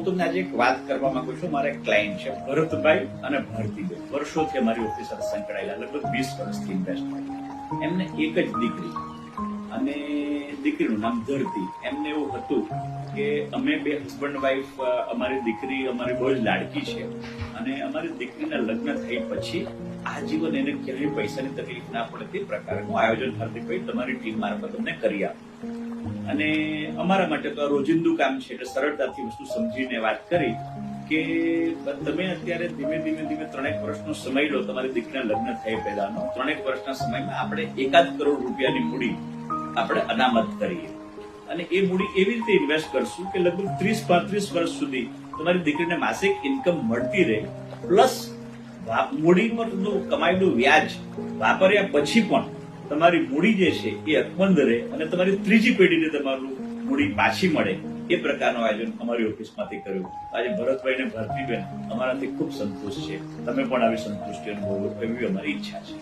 તમને આજે એક વાત કરવા માંગુ છું. મારા એક ક્લાયન્ટ છે ભરતભાઈ અને ભારતીબેન, વર્ષોથી અમારી ઓફિસ સાથે સંકળાયેલા, લગભગ 20 વર્ષથી ઇન્વેસ્ટ. એમને એક જ દીકરી અને દીકરીનું નામ ધરતી. એમને એવું હતું કે અમે બે હસબન્ડ વાઈફ, અમારી દીકરી અમારી બહુ જ લાડકી છે અને અમારી દીકરીના લગ્ન થઈ પછી આજીવન એને ક્યાંય પૈસાની તકલીફ ના પડે તે પ્રકારનું આયોજન હાર્દિકભાઈ તમારી ટીમ મારફત અમને કરી આપો. અને અમારા માટે તો આ રોજિંદુ કામ છે એટલે સરળતાથી વસ્તુ સમજીને વાત કરી કે તમે અત્યારે ધીમે ધીમે 3 વર્ષનો સમય લો તમારી દીકરીના લગ્ન થાય પહેલાનો. 3 વર્ષના સમયમાં આપણે 1 કરોડ રૂપિયાની મૂડી આપણે અનામત કરીએ અને એ મૂડી એવી રીતે ઇન્વેસ્ટ કરશું કે લગભગ 30-35 વર્ષ સુધી તમારી દીકરીને માસિક ઇન્કમ મળતી રહે, પ્લસ મૂડી પર કમાયેલું વ્યાજ વાપર્યા પછી પણ તમારી મૂડી જે છે એ અકબંધ રહે અને તમારી ત્રીજી પેઢીને તમારું મૂડી પાછી મળે. એ પ્રકારનું આયોજન અમારી ઓફિસમાંથી કર્યું. આજે ભરતભાઈ ને ભારતીબેન અમારાથી ખૂબ સંતુષ્ટ છે. તમે પણ આવી સંતુષ્ટિ અનુભવો એવી અમારી ઈચ્છા છે.